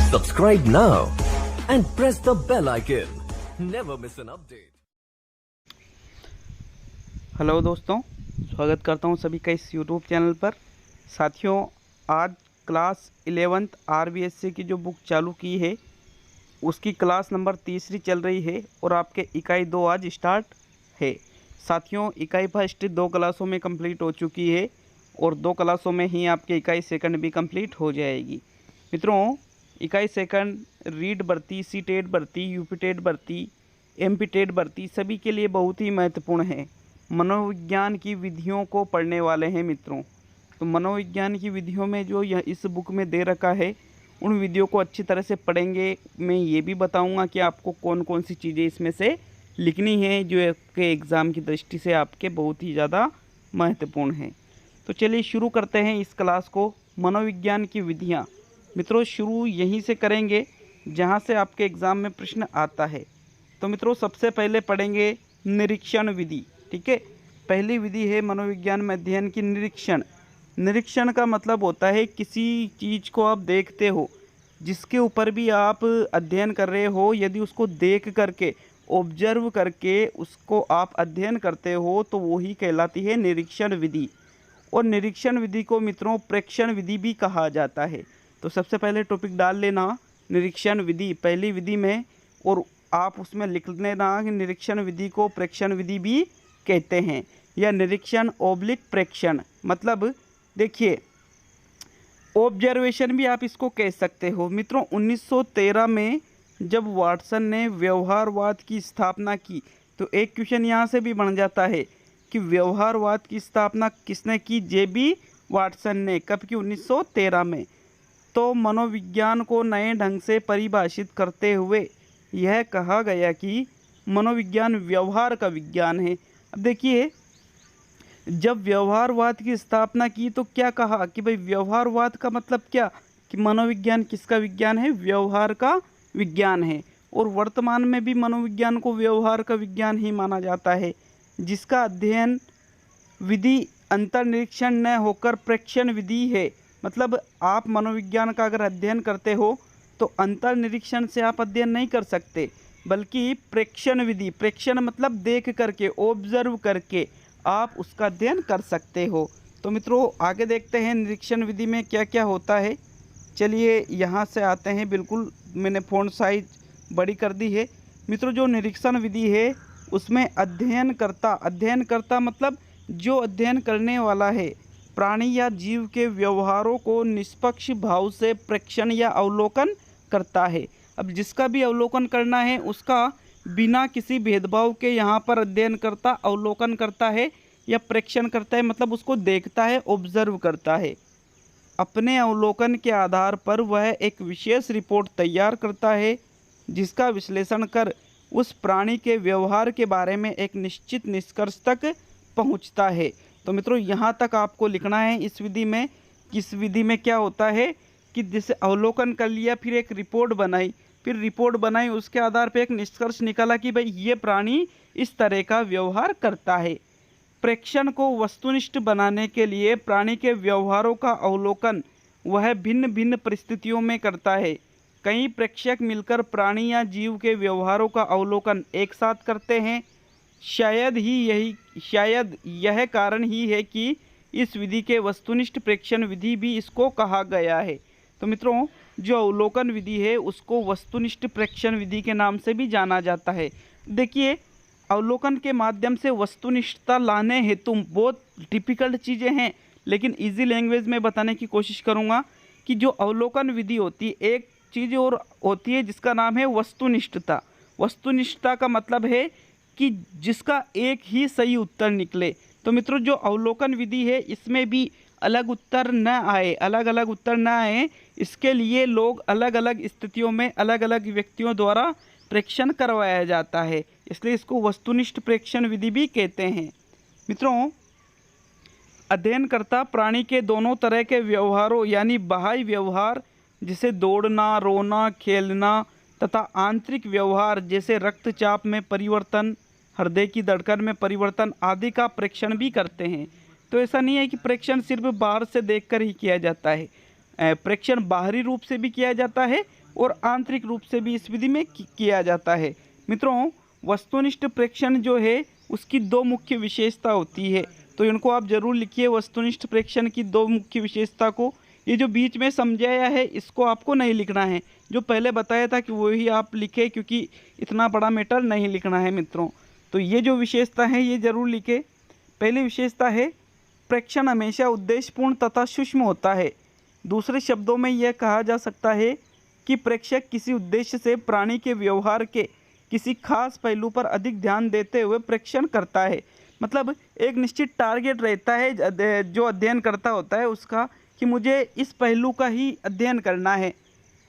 Subscribe now and press the bell icon. Never miss an update. Hello दोस्तों, स्वागत करता हूं सभी का इस यूट्यूब चैनल पर। साथियों, आज क्लास 11th RBSC की जो बुक चालू की है उसकी क्लास नंबर 3 चल रही है और आपके इकाई 2 आज स्टार्ट है। साथियों, इकाई फर्स्ट 2 क्लासों में कंप्लीट हो चुकी है और 2 क्लासों में ही आपके इकाई सेकंड भी कंप्लीट हो जाएगी। मित्रों, इकाई सेकंड रीड भर्ती, सी टेट भर्ती, यूपी टेट भर्ती, एमपी टेट भर्ती सभी के लिए बहुत ही महत्वपूर्ण है। मनोविज्ञान की विधियों को पढ़ने वाले हैं मित्रों। तो मनोविज्ञान की विधियों में जो यह इस बुक में दे रखा है उन विधियों को अच्छी तरह से पढ़ेंगे। मैं ये भी बताऊंगा कि आपको कौन कौन सी चीज़ें इसमें से लिखनी है जो आपके एग्ज़ाम की दृष्टि से आपके बहुत ही ज़्यादा महत्वपूर्ण है। तो चलिए शुरू करते हैं इस क्लास को। मनोविज्ञान की विधियाँ मित्रों शुरू यहीं से करेंगे जहाँ से आपके एग्ज़ाम में प्रश्न आता है। तो मित्रों सबसे पहले पढ़ेंगे निरीक्षण विधि। ठीक है, पहली विधि है मनोविज्ञान में अध्ययन की निरीक्षण। निरीक्षण का मतलब होता है किसी चीज़ को आप देखते हो, जिसके ऊपर भी आप अध्ययन कर रहे हो, यदि उसको देख करके ऑब्जर्व करके उसको आप अध्ययन करते हो तो वही कहलाती है निरीक्षण विधि। और निरीक्षण विधि को मित्रों प्रेक्षण विधि भी कहा जाता है। तो सबसे पहले टॉपिक डाल लेना निरीक्षण विधि पहली विधि में, और आप उसमें लिख लेना कि निरीक्षण विधि को प्रेक्षण विधि भी कहते हैं या निरीक्षण ओब्लिक प्रेक्षण। मतलब देखिए, ऑब्जर्वेशन भी आप इसको कह सकते हो। मित्रों 1913 में जब वाटसन ने व्यवहारवाद की स्थापना की तो एक क्वेश्चन यहाँ से भी बन जाता है कि व्यवहारवाद की स्थापना किसने की? जेबी वाटसन ने। कब की? 1913 में। तो मनोविज्ञान को नए ढंग से परिभाषित करते हुए यह कहा गया कि मनोविज्ञान व्यवहार का विज्ञान है। अब देखिए, जब व्यवहारवाद की स्थापना की तो क्या कहा कि भाई व्यवहारवाद का मतलब क्या कि मनोविज्ञान किसका विज्ञान है? व्यवहार का विज्ञान है। और वर्तमान में भी मनोविज्ञान को व्यवहार का विज्ञान ही माना जाता है, जिसका अध्ययन विधि अंतर्निरीक्षण न होकर प्रेक्षण विधि है। मतलब आप मनोविज्ञान का अगर अध्ययन करते हो तो अंतर्निरीक्षण से आप अध्ययन नहीं कर सकते, बल्कि प्रेक्षण विधि, प्रेक्षण मतलब देख करके, ऑब्जर्व करके आप उसका अध्ययन कर सकते हो। तो मित्रों आगे देखते हैं निरीक्षण विधि में क्या क्या होता है। चलिए यहाँ से आते हैं। बिल्कुल मैंने फ़ॉन्ट साइज बड़ी कर दी है। मित्रों जो निरीक्षण विधि है उसमें अध्ययनकर्ता मतलब जो अध्ययन करने वाला है प्राणी या जीव के व्यवहारों को निष्पक्ष भाव से प्रेक्षण या अवलोकन करता है। अब जिसका भी अवलोकन करना है उसका बिना किसी भेदभाव के यहाँ पर अध्ययन करता, अवलोकन करता है या प्रेक्षण करता है, मतलब उसको देखता है, ऑब्जर्व करता है। अपने अवलोकन के आधार पर वह एक विशेष रिपोर्ट तैयार करता है, जिसका विश्लेषण कर उस प्राणी के व्यवहार के बारे में एक निश्चित निष्कर्ष तक पहुँचता है। तो मित्रों यहाँ तक आपको लिखना है इस विधि में। इस विधि में क्या होता है कि जैसे अवलोकन कर लिया, फिर एक रिपोर्ट बनाई, उसके आधार पर एक निष्कर्ष निकाला कि भाई ये प्राणी इस तरह का व्यवहार करता है। प्रेक्षण को वस्तुनिष्ठ बनाने के लिए प्राणी के व्यवहारों का अवलोकन वह भिन्न भिन्न परिस्थितियों में करता है। कई प्रेक्षक मिलकर प्राणी या जीव के व्यवहारों का अवलोकन एक साथ करते हैं। शायद यह कारण ही है कि इस विधि के वस्तुनिष्ठ प्रेक्षण विधि भी इसको कहा गया है। तो मित्रों जो अवलोकन विधि है उसको वस्तुनिष्ठ प्रेक्षण विधि के नाम से भी जाना जाता है। देखिए, अवलोकन के माध्यम से वस्तुनिष्ठता लाने हेतु बहुत डिफ़िकल्ट चीज़ें हैं, लेकिन इजी लैंग्वेज में बताने की कोशिश करूँगा कि जो अवलोकन विधि होती है, एक चीज़ और होती है जिसका नाम है वस्तुनिष्ठता। वस्तुनिष्ठता का मतलब है कि जिसका एक ही सही उत्तर निकले। तो मित्रों जो अवलोकन विधि है इसमें भी अलग अलग उत्तर न आए, इसके लिए लोग अलग अलग स्थितियों में अलग अलग व्यक्तियों द्वारा प्रेक्षण करवाया जाता है, इसलिए इसको वस्तुनिष्ठ प्रेक्षण विधि भी कहते हैं। मित्रों अध्ययनकर्ता प्राणी के दोनों तरह के व्यवहारों यानी बाह्य व्यवहार जैसे दौड़ना, रोना, खेलना तथा आंतरिक व्यवहार जैसे रक्तचाप में परिवर्तन, हृदय की धड़कन में परिवर्तन आदि का प्रेक्षण भी करते हैं। तो ऐसा नहीं है कि प्रेक्षण सिर्फ बाहर से देखकर ही किया जाता है, प्रेक्षण बाहरी रूप से भी किया जाता है और आंतरिक रूप से भी इस विधि में किया जाता है। मित्रों, वस्तुनिष्ठ प्रेक्षण जो है उसकी दो मुख्य विशेषता होती है, तो इनको आप जरूर लिखिए। वस्तुनिष्ठ प्रेक्षण की दो मुख्य विशेषता को, ये जो बीच में समझाया है इसको आपको नहीं लिखना है, जो पहले बताया था कि वही आप लिखे, क्योंकि इतना बड़ा मैटर नहीं लिखना है मित्रों। तो ये जो विशेषता है ये जरूर लिखे। पहली विशेषता है प्रेक्षण हमेशा उद्देश्यपूर्ण तथा सूक्ष्म होता है। दूसरे शब्दों में यह कहा जा सकता है कि प्रेक्षक किसी उद्देश्य से प्राणी के व्यवहार के किसी खास पहलू पर अधिक ध्यान देते हुए प्रेक्षण करता है। मतलब एक निश्चित टारगेट रहता है जो अध्ययन करता होता है उसका, कि मुझे इस पहलू का ही अध्ययन करना है।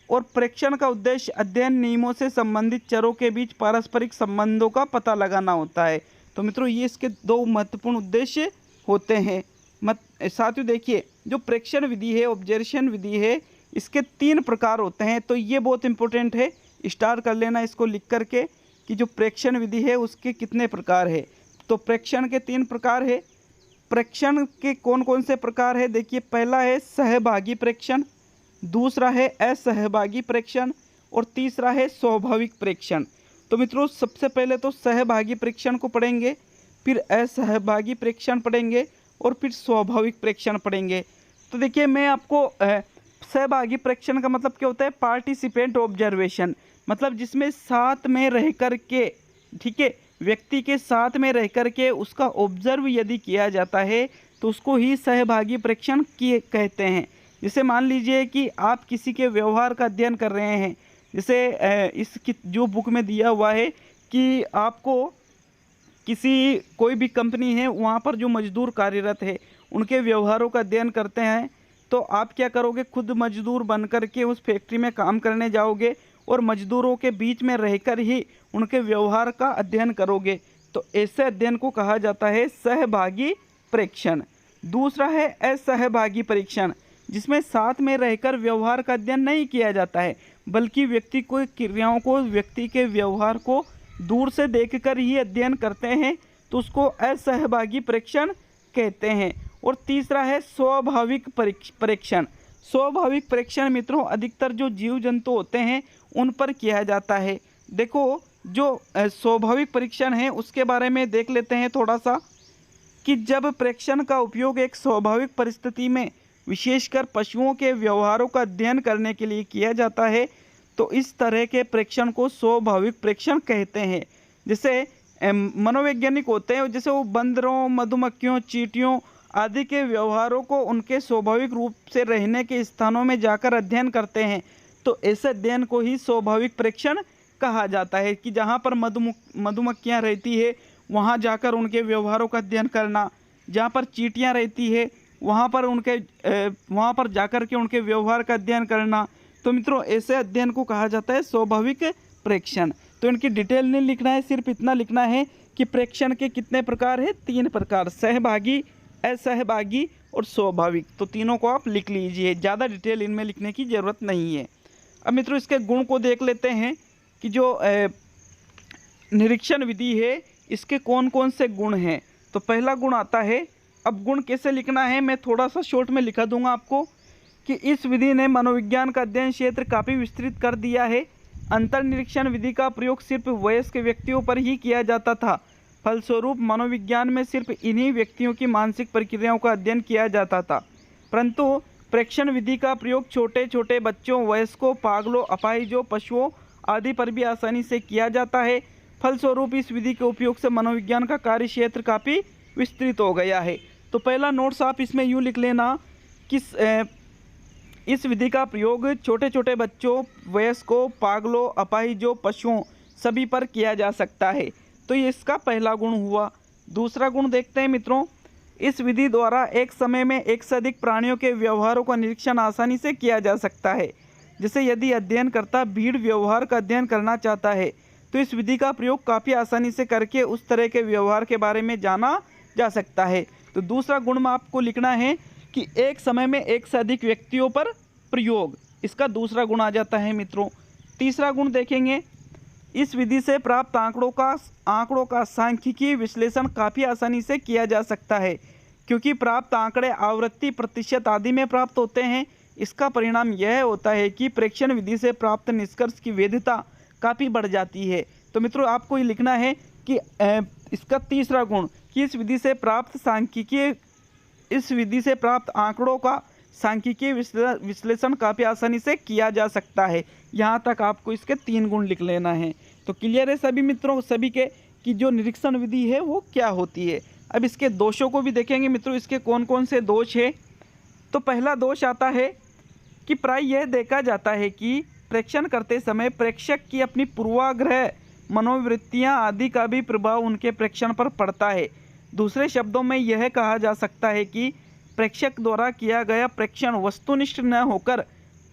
और प्रेक्षण का उद्देश्य अध्ययन नियमों से संबंधित चरों के बीच पारस्परिक संबंधों का पता लगाना होता है। तो मित्रों, ये इसके दो महत्वपूर्ण उद्देश्य होते हैं। साथियों देखिए, जो प्रेक्षण विधि है, ऑब्जर्वेशन विधि है, इसके 3 प्रकार होते हैं। तो ये बहुत इंपॉर्टेंट है, स्टार कर लेना इसको लिख करके कि जो प्रेक्षण विधि है उसके कितने प्रकार है। तो प्रेक्षण के 3 प्रकार है। प्रेक्षण के कौन कौन से प्रकार है देखिए, पहला है सहभागी प्रेक्षण, दूसरा है असहभागी प्रेक्षण और तीसरा है स्वाभाविक प्रेक्षण। तो मित्रों, सबसे पहले तो सहभागी प्रेक्षण को पढ़ेंगे, फिर असहभागी प्रेक्षण पढ़ेंगे और फिर स्वाभाविक प्रेक्षण पढ़ेंगे। तो देखिए, मैं आपको सहभागी प्रेक्षण का मतलब क्या होता है, पार्टिसिपेंट ऑब्जर्वेशन, मतलब जिसमें साथ में रह कर के, ठीक है, व्यक्ति के साथ में रह कर के उसका ऑब्जर्व यदि किया जाता है तो उसको ही सहभागी प्रेक्षण किए कहते हैं। जैसे मान लीजिए कि आप किसी के व्यवहार का अध्ययन कर रहे हैं, जैसे इस जो बुक में दिया हुआ है कि आपको कोई भी कंपनी है वहाँ पर जो मजदूर कार्यरत है उनके व्यवहारों का अध्ययन करते हैं, तो आप क्या करोगे, खुद मजदूर बन कर के उस फैक्ट्री में काम करने जाओगे और मजदूरों के बीच में रहकर ही उनके व्यवहार का अध्ययन करोगे। तो ऐसे अध्ययन को कहा जाता है सहभागी प्रेक्षण। दूसरा है असहभागी परीक्षण, जिसमें साथ में रहकर व्यवहार का अध्ययन नहीं किया जाता है, बल्कि व्यक्ति को क्रियाओं को, व्यक्ति के व्यवहार को दूर से देखकर ही अध्ययन करते हैं, तो उसको असहभागी प्रेक्षण कहते हैं। और तीसरा है स्वाभाविक परीक्षण। स्वाभाविक परीक्षण मित्रों अधिकतर जो जीव जंतु होते हैं उन पर किया जाता है। देखो, जो स्वाभाविक परीक्षण है उसके बारे में देख लेते हैं थोड़ा सा, कि जब प्रेक्षण का उपयोग एक स्वाभाविक परिस्थिति में विशेषकर पशुओं के व्यवहारों का अध्ययन करने के लिए किया जाता है, तो इस तरह के प्रेक्षण को स्वाभाविक प्रेक्षण कहते हैं। जैसे मनोवैज्ञानिक होते हैं, जैसे वो बंदरों, मधुमक्खियों, चींटियों आदि के व्यवहारों को उनके स्वाभाविक रूप से रहने के स्थानों में जाकर अध्ययन करते हैं, तो ऐसे अध्ययन को ही स्वाभाविक प्रेक्षण कहा जाता है। कि जहाँ पर मधुमक्खियाँ रहती है वहाँ जाकर उनके व्यवहारों का अध्ययन करना, जहाँ पर चींटियाँ रहती है वहाँ पर जाकर के उनके व्यवहार का अध्ययन करना। तो मित्रों, ऐसे अध्ययन को कहा जाता है स्वाभाविक प्रेक्षण। तो इनकी डिटेल नहीं लिखना है, सिर्फ इतना लिखना है कि प्रेक्षण के कितने प्रकार हैं, 3 प्रकार, सहभागी, असहभागी और स्वाभाविक। तो तीनों को आप लिख लीजिए, ज़्यादा डिटेल इनमें लिखने की ज़रूरत नहीं है। अब मित्रों, इसके गुण को देख लेते हैं कि जो निरीक्षण विधि है इसके कौन कौन से गुण हैं। तो पहला गुण आता है, अब गुण कैसे लिखना है मैं थोड़ा सा शॉर्ट में लिखा दूंगा आपको, कि इस विधि ने मनोविज्ञान का अध्ययन क्षेत्र काफ़ी विस्तृत कर दिया है। अंतर्निरीक्षण विधि का प्रयोग सिर्फ वयस्क व्यक्तियों पर ही किया जाता था, फलस्वरूप मनोविज्ञान में सिर्फ इन्हीं व्यक्तियों की मानसिक प्रक्रियाओं का अध्ययन किया जाता था। परंतु प्रेक्षण विधि का प्रयोग छोटे छोटे बच्चों, वयस्कों, पागलों, अपाहिजों, पशुओं आदि पर भी आसानी से किया जाता है। फलस्वरूप इस विधि के उपयोग से मनोविज्ञान का कार्य क्षेत्र काफ़ी विस्तृत हो गया है। तो पहला नोट्स आप इसमें यूँ लिख लेना कि इस विधि का प्रयोग छोटे छोटे बच्चों, वयस्कों, पागलों, अपाहिजों, पशुओं सभी पर किया जा सकता है। तो ये इसका पहला गुण हुआ। दूसरा गुण देखते हैं मित्रों, इस विधि द्वारा एक समय में एक से अधिक प्राणियों के व्यवहारों का निरीक्षण आसानी से किया जा सकता है। जैसे यदि अध्ययनकर्ता भीड़ व्यवहार का अध्ययन करना चाहता है तो इस विधि का प्रयोग काफ़ी आसानी से करके उस तरह के व्यवहार के बारे में जाना जा सकता है। तो दूसरा गुण में आपको लिखना है कि एक समय में एक से अधिक व्यक्तियों पर प्रयोग, इसका दूसरा गुण आ जाता है मित्रों। तीसरा गुण देखेंगे, इस विधि से प्राप्त आंकड़ों का सांख्यिकीय विश्लेषण काफ़ी आसानी से किया जा सकता है, क्योंकि प्राप्त आंकड़े आवृत्ति, प्रतिशत आदि में प्राप्त होते हैं। इसका परिणाम यह होता है कि प्रेक्षण विधि से प्राप्त निष्कर्ष की वैधता काफ़ी बढ़ जाती है। तो मित्रों आपको ये लिखना है कि इसका तीसरा गुण कि इस विधि से प्राप्त आंकड़ों का सांख्यिकीय विश्लेषण काफ़ी आसानी से किया जा सकता है। यहाँ तक आपको इसके 3 गुण लिख लेना है। तो क्लियर है सभी मित्रों सभी के कि जो निरीक्षण विधि है वो क्या होती है। अब इसके दोषों को भी देखेंगे मित्रों, इसके कौन कौन से दोष है। तो पहला दोष आता है कि प्राय यह देखा जाता है कि प्रेक्षण करते समय प्रेक्षक की अपनी पूर्वाग्रह मनोवृत्तियां आदि का भी प्रभाव उनके प्रेक्षण पर पड़ता है। दूसरे शब्दों में यह कहा जा सकता है कि प्रेक्षक द्वारा किया गया प्रेक्षण वस्तुनिष्ठ न होकर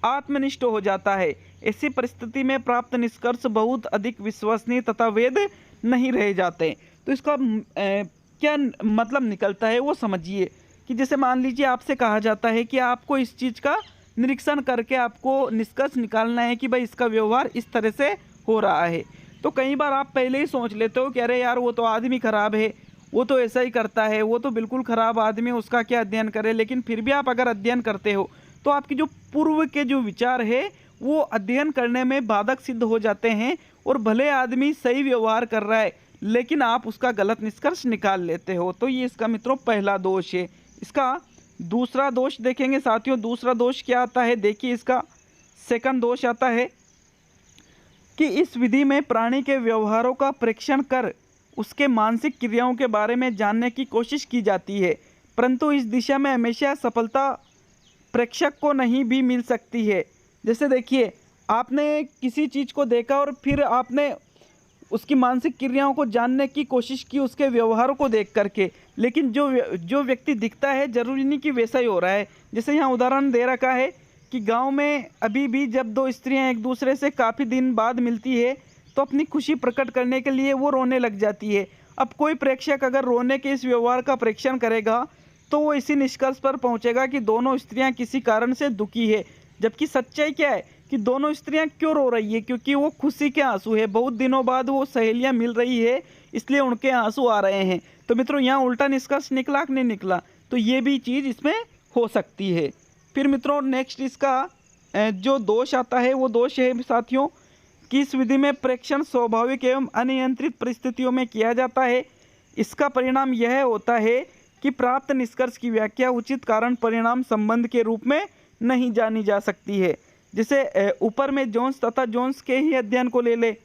आत्मनिष्ठ हो जाता है। ऐसी परिस्थिति में प्राप्त निष्कर्ष बहुत अधिक विश्वसनीय तथा वैध नहीं रह जाते। तो इसका क्या मतलब निकलता है वो समझिए कि जैसे मान लीजिए आपसे कहा जाता है कि आपको इस चीज़ का निरीक्षण करके आपको निष्कर्ष निकालना है कि भाई इसका व्यवहार इस तरह से हो रहा है। तो कई बार आप पहले ही सोच लेते हो कि अरे यार वो तो आदमी खराब है, वो तो ऐसा ही करता है, वो तो बिल्कुल ख़राब आदमी है, उसका क्या अध्ययन करे। लेकिन फिर भी आप अगर अध्ययन करते हो तो आपके जो पूर्व के जो विचार है वो अध्ययन करने में बाधक सिद्ध हो जाते हैं और भले आदमी सही व्यवहार कर रहा है लेकिन आप उसका गलत निष्कर्ष निकाल लेते हो। तो ये इसका मित्रों पहला दोष है। इसका दूसरा दोष देखेंगे साथियों। दूसरा दोष क्या आता है, देखिए इसका सेकंड दोष आता है कि इस विधि में प्राणी के व्यवहारों का परीक्षण कर उसके मानसिक क्रियाओं के बारे में जानने की कोशिश की जाती है, परंतु इस दिशा में हमेशा सफलता प्रेक्षक को नहीं भी मिल सकती है। जैसे देखिए आपने किसी चीज़ को देखा और फिर आपने उसकी मानसिक क्रियाओं को जानने की कोशिश की उसके व्यवहारों को देख करके, लेकिन जो व्यक्ति दिखता है जरूरी नहीं कि वैसा ही हो रहा है। जैसे यहाँ उदाहरण दे रखा है कि गांव में अभी भी जब 2 स्त्रियां एक दूसरे से काफ़ी दिन बाद मिलती है तो अपनी खुशी प्रकट करने के लिए वो रोने लग जाती है। अब कोई प्रेक्षक अगर रोने के इस व्यवहार का परीक्षण करेगा तो वो इसी निष्कर्ष पर पहुंचेगा कि दोनों स्त्रियां किसी कारण से दुखी है, जबकि सच्चाई क्या है कि दोनों स्त्रियां क्यों रो रही है, क्योंकि वो खुशी के आंसू है। बहुत दिनों बाद वो सहेलियां मिल रही है इसलिए उनके आंसू आ रहे हैं। तो मित्रों यहाँ उल्टा निष्कर्ष निकला कि नहीं निकला, तो ये भी चीज़ इसमें हो सकती है। फिर मित्रों नेक्स्ट इसका जो दोष आता है वो दोष है साथियों कि इस विधि में प्रेक्षण स्वाभाविक एवं अनियंत्रित परिस्थितियों में किया जाता है। इसका परिणाम यह होता है कि प्राप्त निष्कर्ष की व्याख्या उचित कारण परिणाम संबंध के रूप में नहीं जानी जा सकती है। जैसे ऊपर में जोन्स तथा जोन्स के ही अध्ययन को ले ले।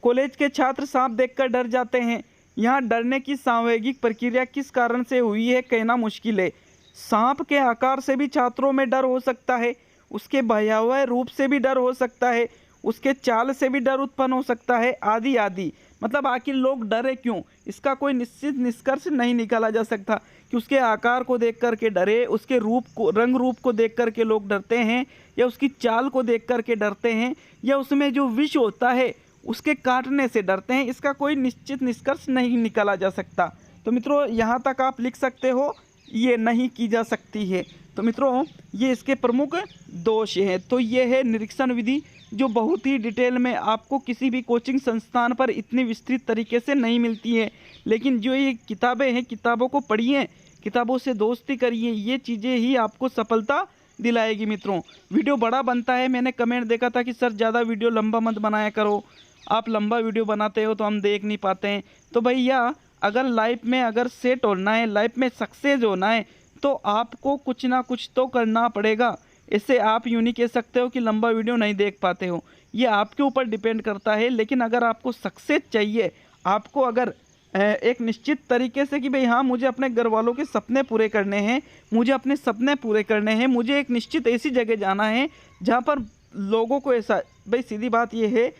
कॉलेज के छात्र सांप देखकर डर जाते हैं। यहाँ डरने की सांवेगिक प्रक्रिया किस कारण से हुई है कहना मुश्किल है। सांप के आकार से भी छात्रों में डर हो सकता है, उसके भयावह रूप से भी डर हो सकता है, उसके चाल से भी डर उत्पन्न हो सकता है, आदि आदि। मतलब आखिर लोग डरे क्यों, इसका कोई निश्चित निष्कर्ष नहीं निकाला जा सकता कि उसके आकार को देख कर के डरे, उसके रूप को रंग रूप को देख कर के लोग डरते हैं, या उसकी चाल को देख कर के डरते हैं, या उसमें जो विष होता है उसके काटने से डरते हैं। इसका कोई निश्चित निष्कर्ष नहीं निकाला जा सकता। तो मित्रों यहाँ तक आप लिख सकते हो, ये नहीं की जा सकती है। तो मित्रों ये इसके प्रमुख दोष हैं। तो ये है निरीक्षण विधि जो बहुत ही डिटेल में आपको किसी भी कोचिंग संस्थान पर इतनी विस्तृत तरीके से नहीं मिलती है। लेकिन जो ये किताबें हैं, किताबों को पढ़िए, किताबों से दोस्ती करिए, ये चीज़ें ही आपको सफलता दिलाएगी। मित्रों वीडियो बड़ा बनता है, मैंने कमेंट देखा था कि सर ज़्यादा वीडियो लंबा मत बनाया करो, आप लंबा वीडियो बनाते हो तो हम देख नहीं पाते हैं। तो भैया अगर लाइफ में अगर सेट होना है, लाइफ में सक्सेस होना है, तो आपको कुछ ना कुछ तो करना पड़ेगा। इससे आप यूँ नहीं कह सकते हो कि लंबा वीडियो नहीं देख पाते हो, ये आपके ऊपर डिपेंड करता है। लेकिन अगर आपको सक्सेस चाहिए, आपको अगर एक निश्चित तरीके से कि भाई हाँ मुझे अपने घर वालों के सपने पूरे करने हैं, मुझे अपने सपने पूरे करने हैं, मुझे एक निश्चित ऐसी जगह जाना है जहाँ पर लोगों को ऐसा, भाई सीधी बात ये है,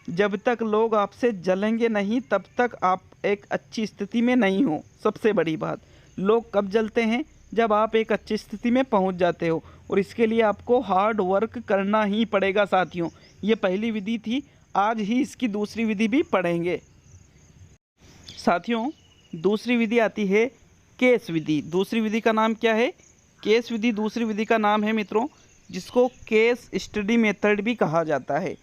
जब तक लोग आपसे जलेंगे नहीं तब तक आप एक अच्छी स्थिति में नहीं हो। सबसे बड़ी बात, लोग कब जलते हैं, जब आप एक अच्छी स्थिति में पहुंच जाते हो, और इसके लिए आपको हार्ड वर्क करना ही पड़ेगा साथियों। ये पहली विधि थी, आज ही इसकी दूसरी विधि भी पढ़ेंगे साथियों। दूसरी विधि आती है केस विधि। दूसरी विधि का नाम क्या है, केस विधि। दूसरी विधि का नाम है मित्रों जिसको केस स्टडी मेथड भी कहा जाता है।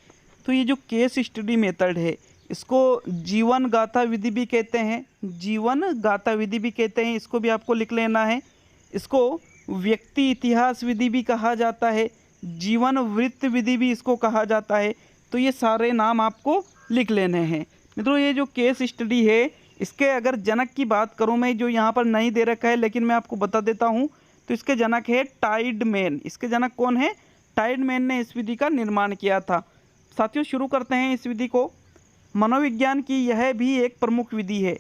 तो ये जो केस स्टडी मेथड है इसको जीवन गाथा विधि भी कहते हैं, जीवन गाथा विधि भी कहते हैं, इसको भी आपको लिख लेना है। इसको व्यक्ति इतिहास विधि भी कहा जाता है, जीवन वृत्त विधि भी इसको कहा जाता है। तो ये सारे नाम आपको लिख लेने हैं। मित्रों ये जो केस स्टडी है इसके अगर जनक की बात करूं मैं, जो यहाँ पर नहीं दे रखा है लेकिन मैं आपको बता देता हूँ, तो इसके जनक है टाइडमैन। इसके जनक कौन है? टाइडमैन ने इस विधि का निर्माण किया था। साथियों शुरू करते हैं इस विधि को। मनोविज्ञान की यह भी एक प्रमुख विधि है।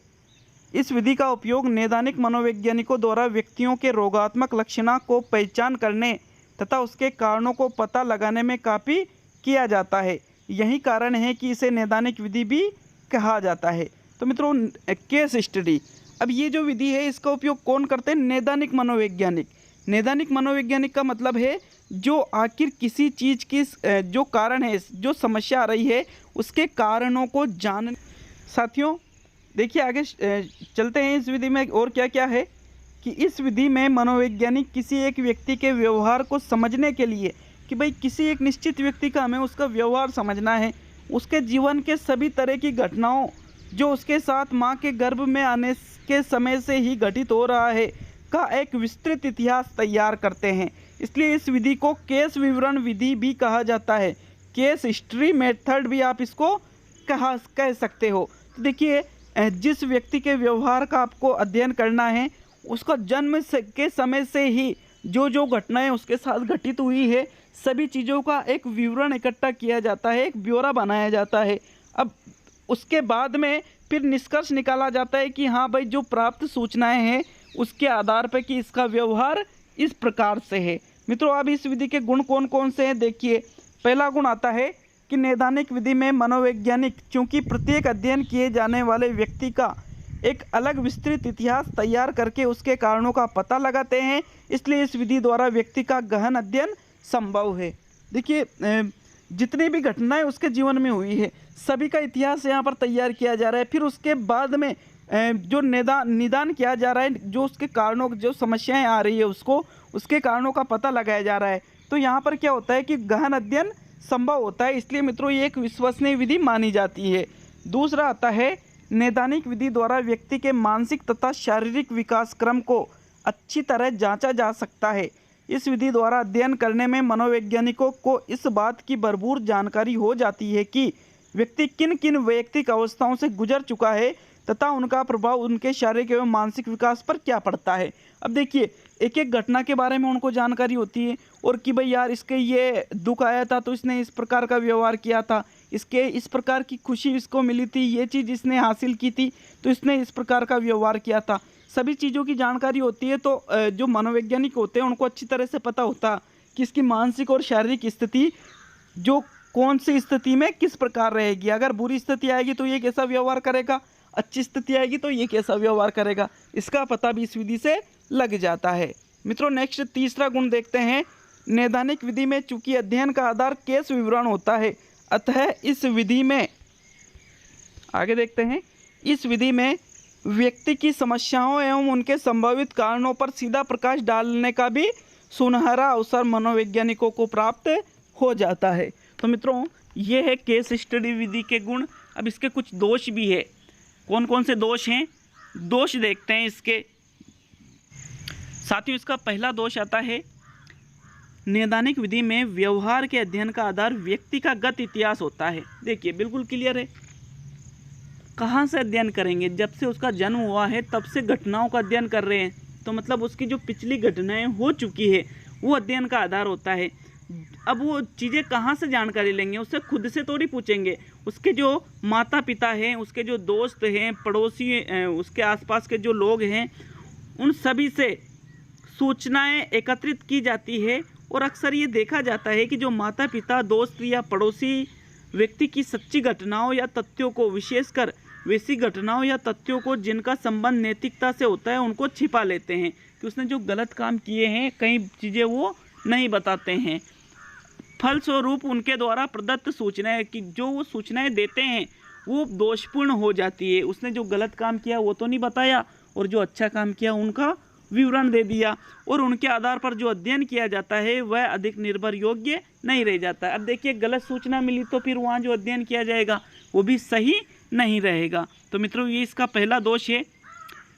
इस विधि का उपयोग नैदानिक मनोवैज्ञानिकों द्वारा व्यक्तियों के रोगात्मक लक्षणों को पहचान करने तथा उसके कारणों को पता लगाने में काफ़ी किया जाता है। यही कारण है कि इसे नैदानिक विधि भी कहा जाता है। तो मित्रों केस स्टडी, अब ये जो विधि है इसका उपयोग कौन करते हैं? नैदानिक मनोवैज्ञानिक। नैदानिक मनोवैज्ञानिक का मतलब है जो आखिर किसी चीज़ की जो कारण है, जो समस्या आ रही है, उसके कारणों को जान। साथियों देखिए आगे चलते हैं इस विधि में और क्या क्या है कि इस विधि में मनोवैज्ञानिक किसी एक व्यक्ति के व्यवहार को समझने के लिए, कि भाई किसी एक निश्चित व्यक्ति का हमें उसका व्यवहार समझना है, उसके जीवन के सभी तरह की घटनाओं जो उसके साथ माँ के गर्भ में आने के समय से ही घटित हो रहा है का एक विस्तृत इतिहास तैयार करते हैं। इसलिए इस विधि को केस विवरण विधि भी कहा जाता है। केस हिस्ट्री मेथड भी आप इसको कह सकते हो। तो देखिए जिस व्यक्ति के व्यवहार का आपको अध्ययन करना है, उसका जन्म के समय से ही जो जो घटनाएं उसके साथ घटित हुई है, सभी चीज़ों का एक विवरण इकट्ठा किया जाता है, एक ब्यौरा बनाया जाता है। अब उसके बाद में फिर निष्कर्ष निकाला जाता है कि हाँ भाई जो प्राप्त सूचनाएं हैं उसके आधार पर कि इसका व्यवहार इस प्रकार से है। मित्रों अब इस विधि के गुण कौन कौन से हैं देखिए। पहला गुण आता है कि नैदानिक विधि में मनोवैज्ञानिक चूँकि प्रत्येक अध्ययन किए जाने वाले व्यक्ति का एक अलग विस्तृत इतिहास तैयार करके उसके कारणों का पता लगाते हैं, इसलिए इस विधि द्वारा व्यक्ति का गहन अध्ययन संभव है। देखिए जितनी भी घटनाएं उसके जीवन में हुई है सभी का इतिहास यहाँ पर तैयार किया जा रहा है। फिर उसके बाद में जो निदान किया जा रहा है, जो उसके कारणों जो समस्याएं आ रही है उसके कारणों का पता लगाया जा रहा है। तो यहाँ पर क्या होता है कि गहन अध्ययन संभव होता है, इसलिए मित्रों ये एक विश्वसनीय विधि मानी जाती है। दूसरा आता है नैदानिक विधि द्वारा व्यक्ति के मानसिक तथा शारीरिक विकास क्रम को अच्छी तरह जांचा जा सकता है। इस विधि द्वारा अध्ययन करने में मनोवैज्ञानिकों को इस बात की भरपूर जानकारी हो जाती है कि व्यक्ति किन किन वैयक्तिक अवस्थाओं से गुजर चुका है तथा उनका प्रभाव उनके शारीरिक एवं मानसिक विकास पर क्या पड़ता है। अब देखिए एक एक घटना के बारे में उनको जानकारी होती है, और कि भाई यार इसके ये दुख आया था तो इसने इस प्रकार का व्यवहार किया था, इसके इस प्रकार की खुशी इसको मिली थी, ये चीज़ इसने हासिल की थी तो इसने इस प्रकार का व्यवहार किया था। सभी चीज़ों की जानकारी होती है। तो जो मनोवैज्ञानिक होते हैं उनको अच्छी तरह से पता होता कि इसकी मानसिक और शारीरिक स्थिति जो कौन सी स्थिति में किस प्रकार रहेगी। अगर बुरी स्थिति आएगी तो ये कैसा व्यवहार करेगा, अच्छी स्थिति आएगी तो ये कैसा व्यवहार करेगा, इसका पता भी इस विधि से लग जाता है। मित्रों नेक्स्ट तीसरा गुण देखते हैं। नैदानिक विधि में चूंकि अध्ययन का आधार केस विवरण होता है, अतः इस विधि में आगे देखते हैं, इस विधि में व्यक्ति की समस्याओं एवं उनके संभावित कारणों पर सीधा प्रकाश डालने का भी सुनहरा अवसर मनोवैज्ञानिकों को प्राप्त हो जाता है। तो मित्रों ये है केस स्टडी विधि के गुण। अब इसके कुछ दोष भी है। कौन कौन से दोष हैं? दोष देखते हैं इसके। साथियों इसका पहला दोष आता है नैदानिक विधि में व्यवहार के अध्ययन का आधार व्यक्ति का गत इतिहास होता है। देखिए बिल्कुल क्लियर है। कहाँ से अध्ययन करेंगे? जब से उसका जन्म हुआ है तब से घटनाओं का अध्ययन कर रहे हैं, तो मतलब उसकी जो पिछली घटनाएं हो चुकी है वो अध्ययन का आधार होता है। अब वो चीज़ें कहाँ से जानकारी लेंगे? उससे खुद से थोड़ी पूछेंगे। उसके जो माता पिता हैं, उसके जो दोस्त हैं, पड़ोसी, उसके आसपास के जो लोग हैं, उन सभी से सूचनाएं एकत्रित की जाती है। और अक्सर ये देखा जाता है कि जो माता पिता, दोस्त या पड़ोसी व्यक्ति की सच्ची घटनाओं या तथ्यों को, विशेषकर वैसी घटनाओं या तथ्यों को जिनका संबंध नैतिकता से होता है, उनको छिपा लेते हैं कि उसने जो गलत काम किए हैं कई चीज़ें वो नहीं बताते हैं। फलस्वरूप उनके द्वारा प्रदत्त सूचनाएं कि जो वो सूचनाएं देते हैं वो दोषपूर्ण हो जाती है। उसने जो गलत काम किया वो तो नहीं बताया, और जो अच्छा काम किया उनका विवरण दे दिया, और उनके आधार पर जो अध्ययन किया जाता है वह अधिक निर्भर योग्य नहीं रह जाता। अब देखिए गलत सूचना मिली तो फिर वहाँ जो अध्ययन किया जाएगा वो भी सही नहीं रहेगा। तो मित्रों ये इसका पहला दोष है।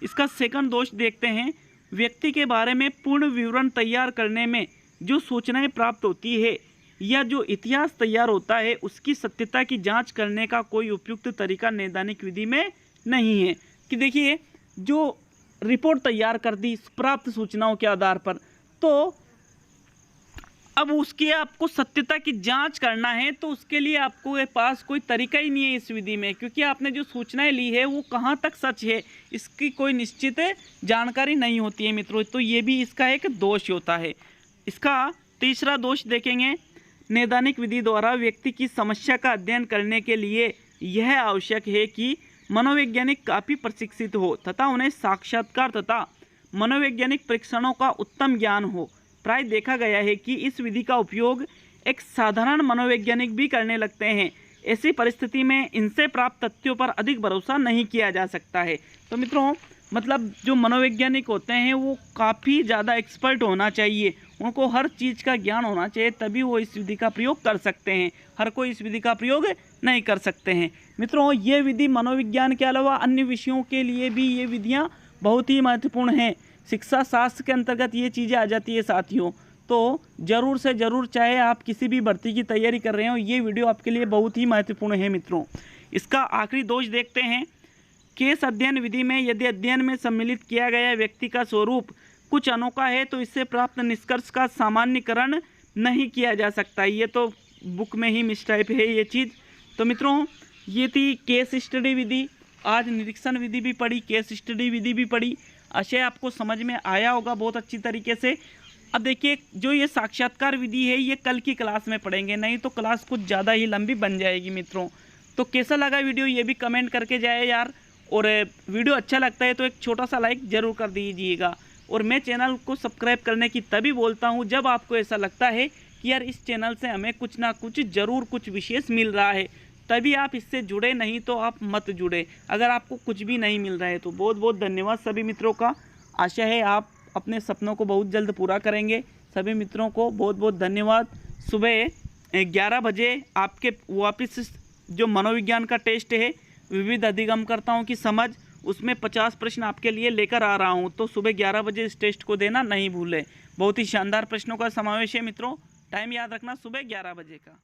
इसका सेकंड दोष देखते हैं। व्यक्ति के बारे में पूर्ण विवरण तैयार करने में जो सूचनाएं प्राप्त होती है या जो इतिहास तैयार होता है उसकी सत्यता की जांच करने का कोई उपयुक्त तरीका नैदानिक विधि में नहीं है। कि देखिए, जो रिपोर्ट तैयार कर दी प्राप्त सूचनाओं के आधार पर, तो अब उसकी आपको सत्यता की जांच करना है, तो उसके लिए आपको पास कोई तरीका ही नहीं है इस विधि में, क्योंकि आपने जो सूचनाएं ली है वो कहाँ तक सच है इसकी कोई निश्चित जानकारी नहीं होती है मित्रों। तो ये भी इसका एक दोष होता है। इसका तीसरा दोष देखेंगे, नैदानिक विधि द्वारा व्यक्ति की समस्या का अध्ययन करने के लिए यह आवश्यक है कि मनोवैज्ञानिक काफ़ी प्रशिक्षित हो तथा उन्हें साक्षात्कार तथा मनोवैज्ञानिक परीक्षणों का उत्तम ज्ञान हो। प्राय देखा गया है कि इस विधि का उपयोग एक साधारण मनोवैज्ञानिक भी करने लगते हैं। ऐसी परिस्थिति में इनसे प्राप्त तथ्यों पर अधिक भरोसा नहीं किया जा सकता है। तो मित्रों, मतलब जो मनोवैज्ञानिक होते हैं वो काफ़ी ज़्यादा एक्सपर्ट होना चाहिए, उनको हर चीज़ का ज्ञान होना चाहिए, तभी वो इस विधि का प्रयोग कर सकते हैं। हर कोई इस विधि का प्रयोग नहीं कर सकते हैं। मित्रों, ये विधि मनोविज्ञान के अलावा अन्य विषयों के लिए भी ये विधियाँ बहुत ही महत्वपूर्ण हैं। शिक्षा शास्त्र के अंतर्गत ये चीज़ें आ जाती है साथियों। तो ज़रूर से ज़रूर, चाहे आप किसी भी भर्ती की तैयारी कर रहे हो, ये वीडियो आपके लिए बहुत ही महत्वपूर्ण है मित्रों। इसका आखिरी दोष देखते हैं। केस अध्ययन विधि में यदि अध्ययन में सम्मिलित किया गया व्यक्ति का स्वरूप कुछ अनोखा है तो इससे प्राप्त निष्कर्ष का सामान्यकरण नहीं किया जा सकता। ये तो बुक में ही मिसटाइप है ये चीज़। तो मित्रों, ये थी केस स्टडी विधि। आज निरीक्षण विधि भी पढ़ी, केस स्टडी विधि भी पढ़ी। आशय आपको समझ में आया होगा बहुत अच्छी तरीके से। अब देखिए, जो ये साक्षात्कार विधि है ये कल की क्लास में पढ़ेंगे, नहीं तो क्लास कुछ ज़्यादा ही लंबी बन जाएगी मित्रों। तो कैसा लगा वीडियो ये भी कमेंट करके जाए यार, और वीडियो अच्छा लगता है तो एक छोटा सा लाइक ज़रूर कर दीजिएगा। और मैं चैनल को सब्सक्राइब करने की तभी बोलता हूँ जब आपको ऐसा लगता है कि यार इस चैनल से हमें कुछ ना कुछ ज़रूर कुछ विशेष मिल रहा है, तभी आप इससे जुड़े, नहीं तो आप मत जुड़े अगर आपको कुछ भी नहीं मिल रहा है। तो बहुत बहुत धन्यवाद सभी मित्रों का। आशा है आप अपने सपनों को बहुत जल्द पूरा करेंगे। सभी मित्रों को बहुत बहुत धन्यवाद। सुबह 11 बजे आपके वापस जो मनोविज्ञान का टेस्ट है विविध अधिगमकर्ताओं की समझ, उसमें 50 प्रश्न आपके लिए लेकर आ रहा हूं। तो सुबह 11 बजे इस टेस्ट को देना नहीं भूलें। बहुत ही शानदार प्रश्नों का समावेश है मित्रों। टाइम याद रखना, सुबह 11 बजे का।